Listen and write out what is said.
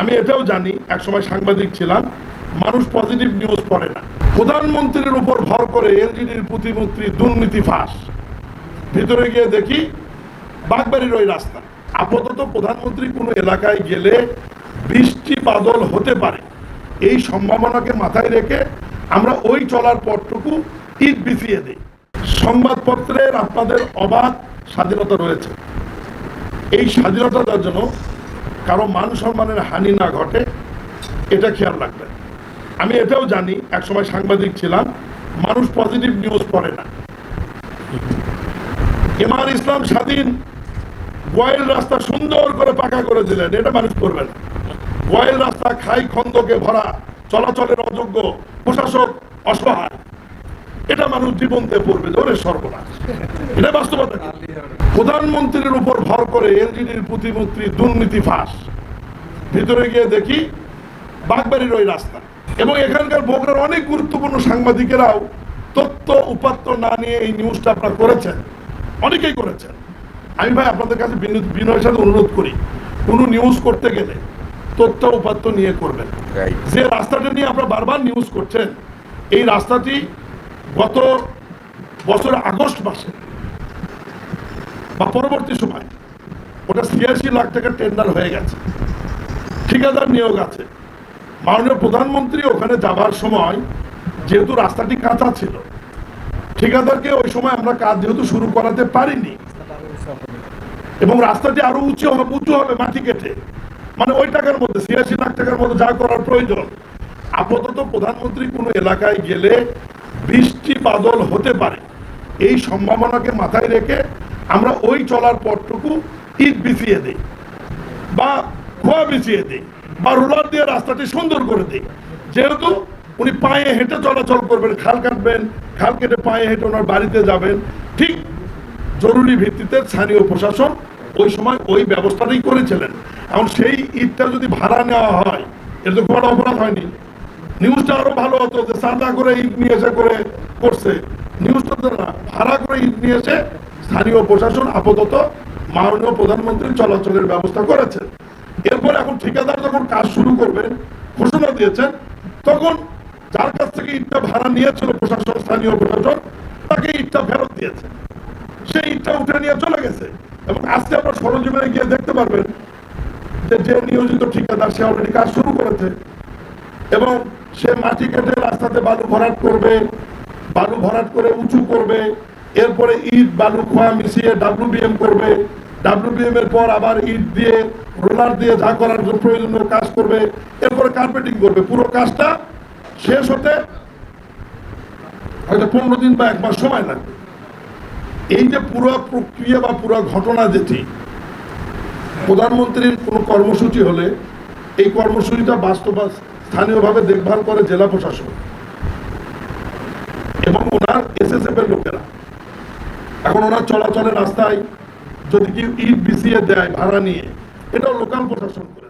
আমি এটাও জানি, একসময় সাংবাদিক ছিলাম, মানুষ পজিটিভ নিউজ পড়ে না। প্রধানমন্ত্রীর উপর ভর করে এলজিডির প্রতিমন্ত্রী দুর্নীতি ফাঁস, ভিতরে গিয়ে দেখি বাগবাড়ির ওই রাস্তা। আপাতত প্রধানমন্ত্রী কোনো এলাকায় গেলে বৃষ্টি বাদল হতে পারে, এই সম্ভাবনাকে মাথায় রেখে আমরা ওই চলার পথটুকু ইট বিছিয়ে দিই। সংবাদপত্রের আপনাদের অবাধ স্বাধীনতা রয়েছে, এই স্বাধীনতার জন্য কারো মান সম্মানের হানি না ঘটে, এটা খেয়াল রাখবেন। আমি এটাও জানি, একসময় সাংবাদিক ছিলাম, মানুষ পজিটিভ নিউজ পড়ে না। ইমাম ইসলাম স্বাধীন গোয়েল রাস্তা সুন্দর করে পাকা করে দিলেন, এটা মানুষ করবে না। গোয়েল রাস্তা খাই খন্দকে ভরা, চলাচলের অযোগ্য, প্রশাসক অসহায়, এটা মানুষ জীবন দিয়ে পড়বে, ওরে সর্বনাশ। এটা বাস্তবতা। প্রধানমন্ত্রীর উপর ভর করে এলজিডির প্রতিমন্ত্রী দুর্নীতি ফাঁস, ভিতরে গিয়ে দেখি বাগবাড়ির ওই রাস্তা। এবং এখানকার বগুড়ার অনেক গুরুত্বপূর্ণ সাংবাদিকেরাও তথ্য উপাত্ত না নিয়ে এই নিউজটা আপনারা করেছেন, অনেকেই করেছেন। আমি ভাই আপনাদের কাছে বিনয়ের সাথে অনুরোধ করি, কোনো নিউজ করতে গেলে তথ্য উপাত্ত নিয়ে করবেন। যে রাস্তাটা নিয়ে আপনারা বারবার নিউজ করছেন, এই রাস্তাটি গত বছর আগস্ট মাসে বা পরবর্তী সময় ওটা ৮৬ লাখ টাকার টেন্ডার হয়ে গেছে, ঠিকাদার নিয়োগ আছে। মাননীয় প্রধানমন্ত্রী ওখানে যাবার সময় যেহেতু রাস্তাটি কাঁচা ছিল, ঠিকাদারকে ওই সময় আমরা কাজ যেহেতু শুরু করাতে পারিনি, এবং রাস্তাটি আরো উঁচু হবে মাটি কেটে, মানে ওই টাকার মধ্যে ৮৬ লাখ টাকার মধ্যে যা করার প্রয়োজন। আপাতত প্রধানমন্ত্রী কোনো এলাকায় গেলে বৃষ্টি বাদল হতে পারে, এই সম্ভাবনাকে মাথায় রেখে আমরা ওই চলার পথটুকু ইট বিছিয়ে দিই বা খোয়া বিছিয়ে দিই বা রোলার দিয়ে রাস্তাটি সুন্দর করে দিই। যেহেতু উনি পায়ে হেঁটে চলাচল করবেন, খাল কাটবেন, খাল কেটে পায়ে হেঁটে ওনার বাড়িতে যাবেন, ঠিক জরুরি ভিত্তিতে স্থানীয় প্রশাসন ওই সময় ওই ব্যবস্থাটাই করেছিলেন। এখন সেই ইটটা যদি ভাড়া নেওয়া হয়, এটা তো খুব অপরাধ হয়নি, নিউজটা আরো ভালো হতো যে চাঁদা করে ইট নিয়ে এসে করে করছে। নিউজটা না, ভাড়া করে ইট নিয়ে এসে স্থানীয় প্রশাসন আপাতত মাননীয় প্রধানমন্ত্রী চলাচলের ব্যবস্থা করেছে। এরপর এখন ঠিকাদার যখন কাজ শুরু করবেন, ঘোষণা দিয়েছেন, তখন যার কাছ থেকে ইটটা ভাড়া নিয়েছিল প্রশাসন, স্থানীয় প্রশাসন, তাকে ইটটা ফেরত দিয়েছে, সেই ইটটা উঠে নিয়ে চলে গেছে। এবং আজকে আপনার সরজমিনে গিয়ে দেখতে পারবেন যে নিয়োজিত ঠিকাদার সে অলরেডি কাজ শুরু করেছে, এবং সে মাটি কেটে রাস্তাতে বালু ভরাট করবে, বালু ভরাট করে উঁচু করবে, এরপরে ইট বালু খোয়া মিশিয়ে WBM করবে, WBM এর পর আবার ইট দিয়ে রোলার দিয়ে যা করার প্রয়োজনীয় কাজ করবে, এরপরে কার্পেটিং করবে। পুরো কাজটা শেষ হতে হয়তো 15 দিন বা 1 মাস সময় লাগবে। এই যে পুরো প্রক্রিয়া বা পুরো ঘটনা, যেটি প্রধানমন্ত্রীর কোনো কর্মসূচি হলে এই কর্মসূচিটা বাস্তবায়ন স্থানীয়ভাবে দেখভাল করে জেলা প্রশাসন এবং ওনার SSF এর লোকেরা। এখন ওনার চলাচলের রাস্তায় যদি কেউ ইট বিছিয়ে দেয় ভাড়া নিয়ে, এটাও লোকাল প্রশাসন করে।